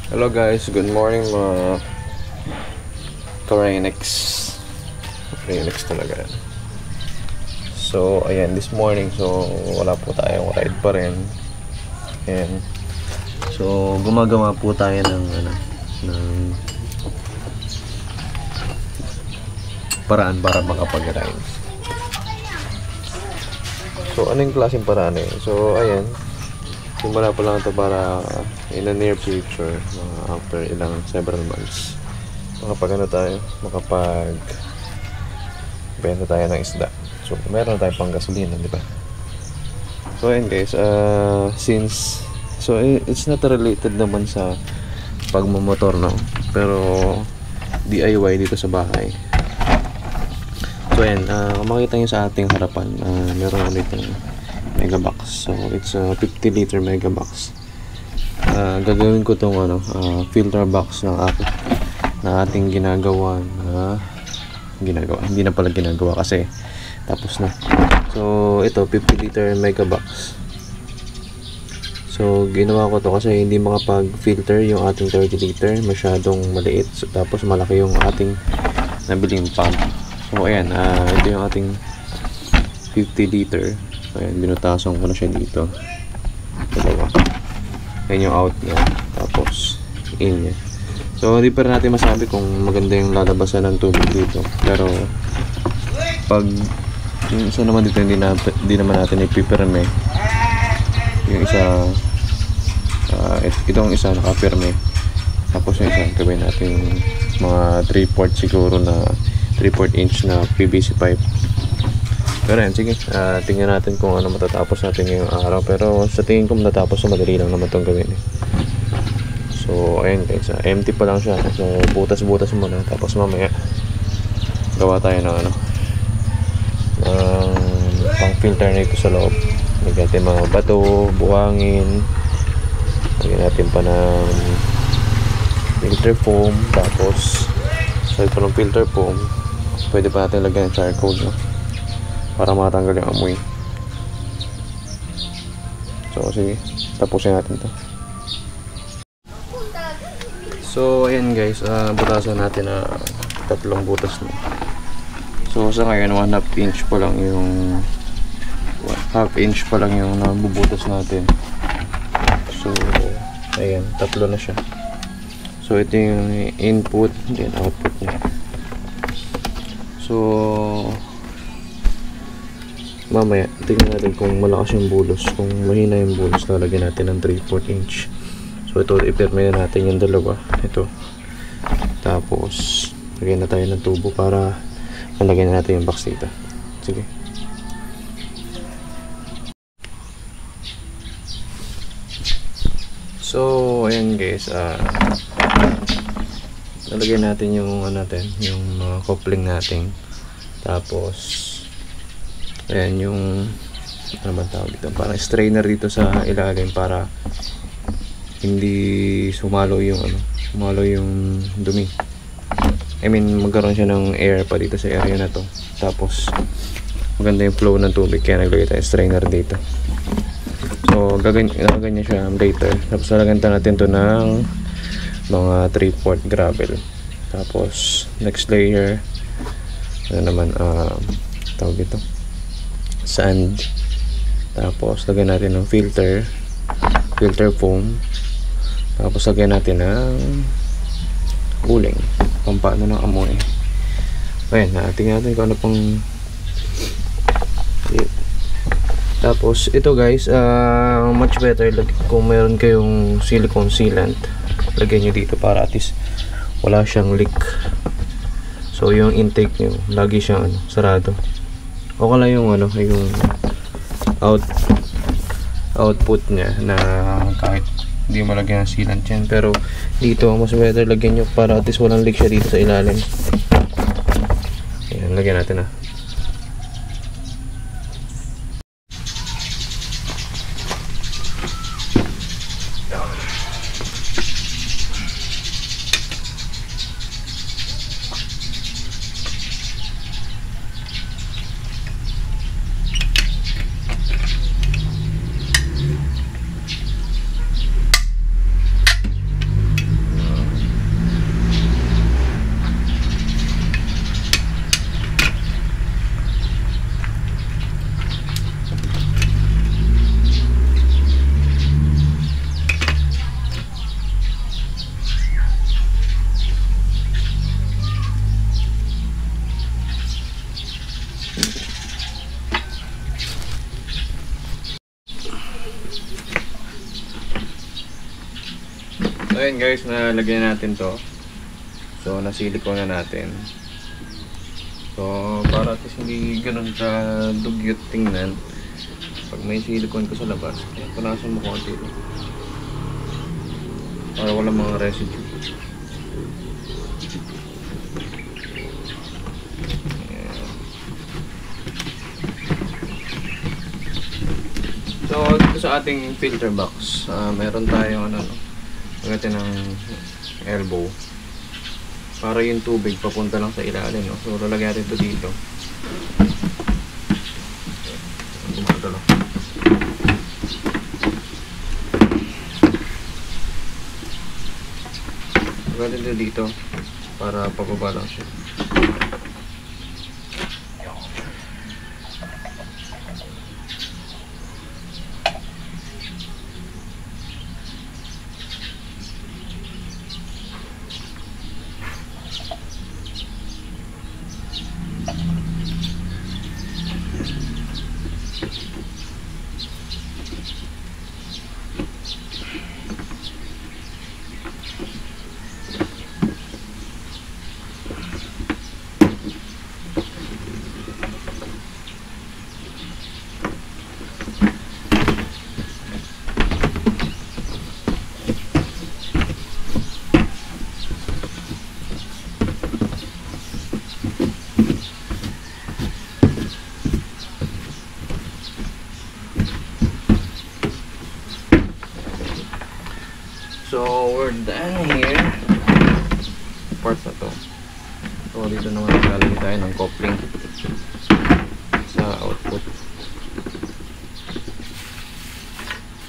Hello guys, good morning mga Karenex. Karenex talaga. So ayan, this morning, so wala po tayong ride pa rin. Ayan. So gumagawa po tayo ng paraan para makapag-ride. So anong klaseng paraan eh? So ayan, simula pa lang ito para in the near future, after several months, makapag benta tayo ng isda. So meron na tayong pang gasolina, di ba? So ayan guys, since it's not related naman sa pagmamotor, no, pero DIY dito sa bahay. So ayan, makita nyo sa ating harapan, meron ulit ng mega box. So it's a 50 liter mega box. Gagawin ko tong filter box ng ating ginagawa, hindi na pala ginagawa kasi tapos na. So ito 50 liter mega box. So ginawa ko to kasi hindi makapag-filter yung ating 30 liter, masyadong maliit. So, tapos malaki yung ating nabiling pump. So ayan, ito yung ating 50 liter. So ayan, binutasan ko na siya dito. Dalawa. Ayan yung out niya, tapos in niya. So hindi pa rin natin masabi kung maganda yung lalabasan ng tubig dito, pero pag yung isa naman dito hindi naman natin ipipirme. Yung isa, itong isa nakapirme, tapos yung isa gawin natin mga 3/4 siguro na 3/4 inch na PVC pipe. Pero yan, sige, tingnan natin kung ano matatapos natin ngayong araw. Pero sa tingin ko matatapos, so madali lang naman itong gawin eh. So ayan guys, empty pa lang siya. So butas-butas muna, tapos mamaya gawa tayo ng pang filter na ito sa loob. Lagyan natin mga bato, buhangin, lagyan natin pa ng filter foam. Tapos sa ito ng filter foam, pwede pa natin lagyan ng charcoal, no? Para matanggal yung amoy. So sige, tapusin natin to. So ayan guys, butasan natin na tatlong butas na. So sa ngayon 1/2 inch pa lang yung nabubutas natin. So ayan, tatlo na siya. So ito yung input, then output niya. So mamaya tingnan natin kung malakas yung bulos. Kung mahina yung bulos, lalagyan natin ng 3/4 inch. So ito, ipirme na natin yung dalawa. Ito. Tapos lagyan na tayo ng tubo para malagyan na natin yung box dito. Sige. So ayan guys, lalagyan natin yung yung mga coupling natin. Tapos ayan yung ano tawag dito, parang strainer dito sa ilalim para hindi sumalo yung dumi. I mean magkaroon siya ng air pa dito sa area na to. Tapos maganda yung flow ng tubig, kaya naglagay tayo strainer dito. So gaganyan siya later. Tapos lalagyan natin to ng mga 3/4 gravel. Tapos next layer tawag dito, sand. Tapos lagyan natin ng filter foam. Tapos lagyan natin ng uling, pampaano ng amoy. Ayan, tingnan natin kung ano pang. Tapos ito guys, much better kung meron kayong silicone sealant, lagyan nyo dito para at least wala siyang leak. So yung intake nyo lagi siyang sarado. O kala yung yung output niya na kahit hindi mo lagyan ng sealant yan. Pero dito mas better lagyan nyo para at least walang leak siya dito sa ilalim. Ayan, lagyan natin na. ayun guys, nalagyan natin to. So nasilikon na natin. So para at least hindi ganun ka dugyot tingnan. Pag may silikon ko sa labas, punasan mo konti lang. Para wala mga residue. So dito sa ating filter box, meron tayong ano, pagkati ng elbow para yung tubig papunta lang sa ilalim, no? So lalagyan natin ito dito. Gumadalo. Lagyan natin ito dito para pababa lang siya. So we're done here. Part na to. So dito naman naglalagay tayo ng coupling sa output.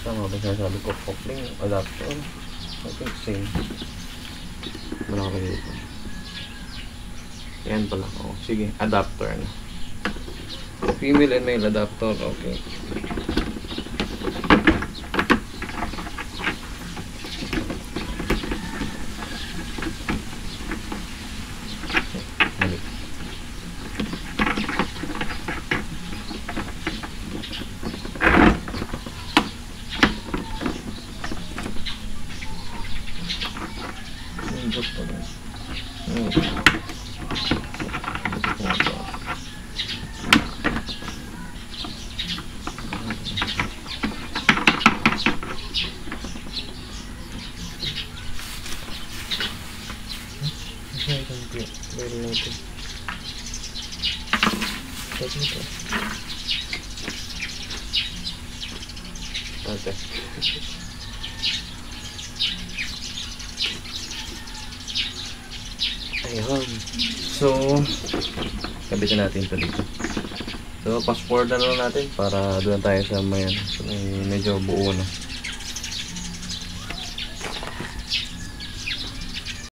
Tama ba sabi ko, coupling, adapter? I think same. Malaki dito. Yan pala. Oh, sige, adapter na. Female and male adapter. Okay. Okay. Ayun. So, kabitin natin ito dito. So, fast forward na lang natin para doon tayo sa may medyo buo na.